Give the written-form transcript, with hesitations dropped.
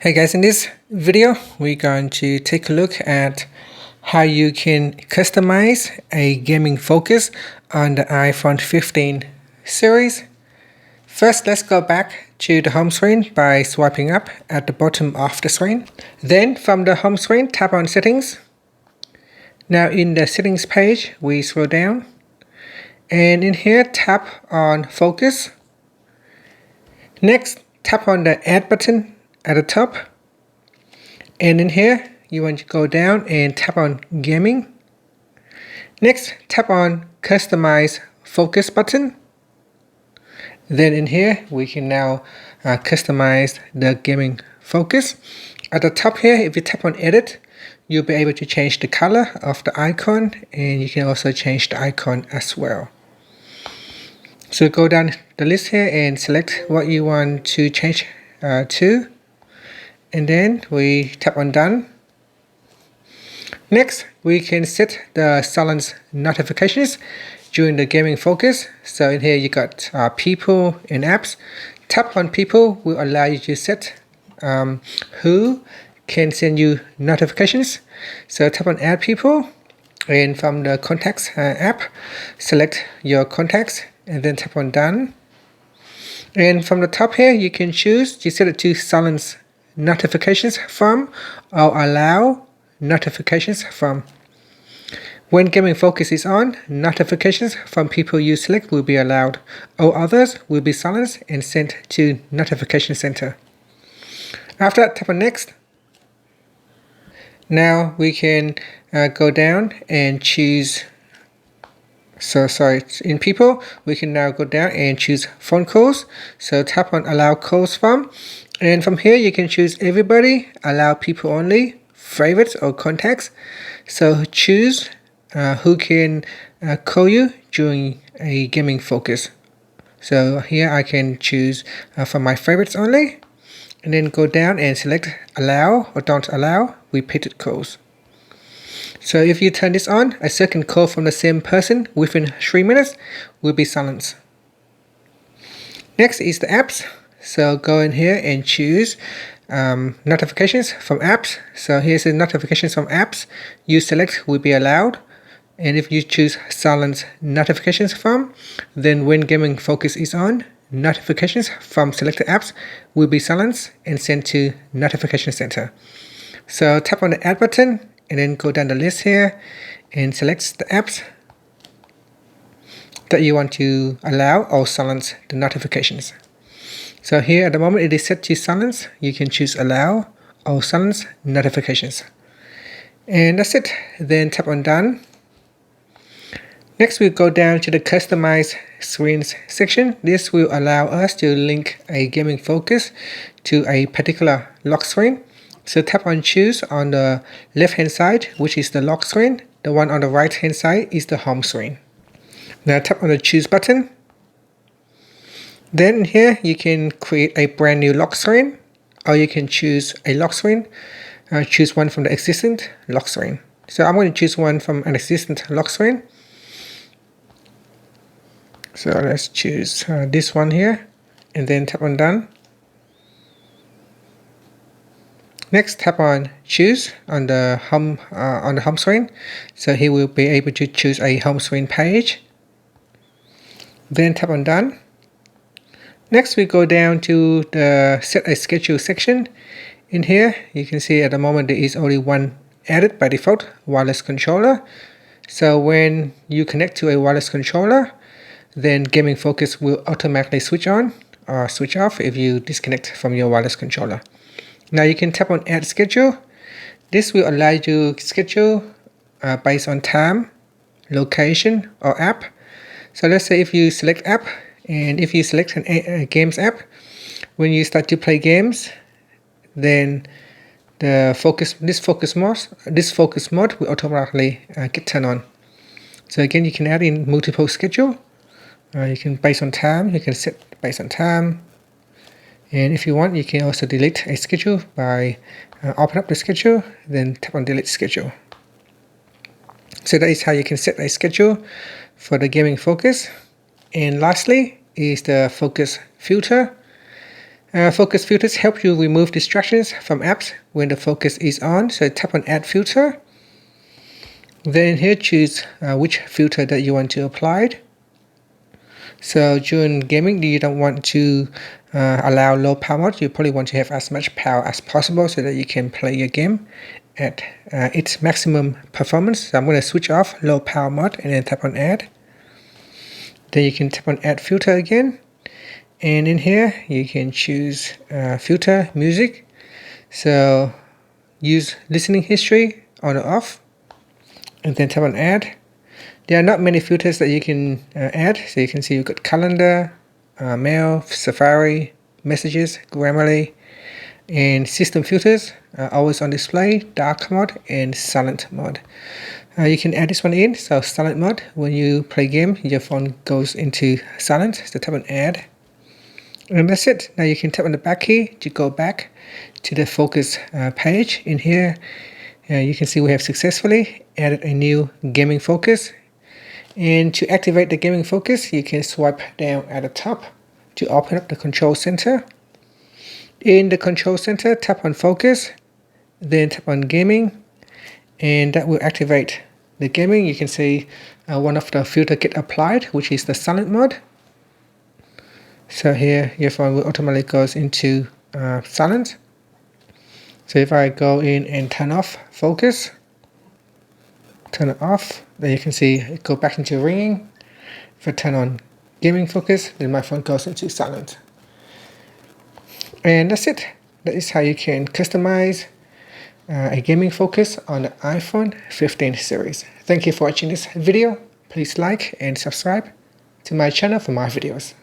Hey guys, in this video we're going to take a look at how you can customize a gaming focus on the iPhone 15 series. First, let's go back to the home screen by swiping up at the bottom of the screen. Then from the home screen, tap on settings. Now in the settings page, we scroll down and in here tap on focus. Next, tap on the add button at the top, and in here you want to go down and tap on gaming. Next, tap on customize focus button. Then in here we can now customize the gaming focus. At the top here, if you tap on edit, you'll be able to change the color of the icon, and you can also change the icon as well. So go down the list here and select what you want to change to, and then we tap on done. Next, we can set the silence notifications during the gaming focus. So in here you got people and apps. Tap on people will allow you to set who can send you notifications. So tap on add people, and from the contacts app, select your contacts and then tap on done. And from the top here, you can choose to set it to silence notifications from or allow notifications from. When gaming focus is on, notifications from people you select will be allowed. All others will be silenced and sent to notification center. After that, tap on next. Now we can go down and choose. In people, we can now go down and choose phone calls. So tap on allow calls from, and from here you can choose everybody, allow people only, favorites or contacts. So choose who can call you during a gaming focus. So here I can choose from my favorites only, and then go down and select allow or don't allow repeated calls. So if you turn this on, a second call from the same person within 3 minutes will be silenced. Next is the apps. So go in here and choose notifications from apps. So here's the notifications from apps you select will be allowed. And if you choose silence notifications from, then when gaming focus is on, notifications from selected apps will be silenced and sent to notification center. So tap on the add button and then go down the list here and select the apps that you want to allow or silence the notifications. So here at the moment it is set to silence. You can choose allow or silence notifications. And that's it. Then tap on done. Next we'll go down to the customize screens section. This will allow us to link a gaming focus to a particular lock screen. So tap on choose on the left hand side, which is the lock screen. The one on the right hand side is the home screen. Now tap on the choose button. Then here you can create a brand new lock screen, or you can choose a lock screen. Choose one from the existing lock screen. So I'm going to choose one from an existing lock screen. So let's choose this one here, and then tap on done. Next, tap on choose on the home screen. So he will be able to choose a home screen page. Then tap on done. Next, we go down to the set a schedule section. In here, you can see at the moment there is only one added by default, wireless controller. So when you connect to a wireless controller, then gaming focus will automatically switch on or switch off if you disconnect from your wireless controller. Now you can tap on add schedule. This will allow you to schedule based on time, location, or app. So let's say if you select app, and if you select a games app, when you start to play games, then this focus mode will automatically get turned on. So again, you can add in multiple schedule. You can based on time. You can set based on time. And if you want, you can also delete a schedule by open up the schedule, then tap on delete schedule. So that is how you can set a schedule for the gaming focus. And lastly is the focus filter. Focus filters help you remove distractions from apps when the focus is on. So tap on add filter. Then here choose which filter that you want to apply. So during gaming, you don't want to allow low power mode. You probably want to have as much power as possible so that you can play your game at its maximum performance. So I'm going to switch off low power mode and then tap on add. Then you can tap on add filter again. And in here, you can choose filter music. So use listening history on or off. And then tap on add. There are not many filters that you can add. So you can see you've got calendar, mail, Safari, messages, Grammarly, and system filters, always on display, dark mode, and silent mode. You can add this one in. So silent mode, when you play game, your phone goes into silent. So tap on add. And that's it. Now you can tap on the back key to go back to the focus page. In here, you can see we have successfully added a new gaming focus. And to activate the gaming focus, you can swipe down at the top to open up the control center. In the control center, tap on focus, then tap on gaming, and that will activate the gaming. You can see one of the filter get applied, which is the silent mode. So here your phone will automatically goes into silent. So if I go in and turn off focus, turn it off, then you can see it go back into ringing. If I turn on gaming focus, then my phone goes into silent. And that's it. That is how you can customize a gaming focus on the iPhone 15 series. Thank you for watching this video. Please like and subscribe to my channel for more videos.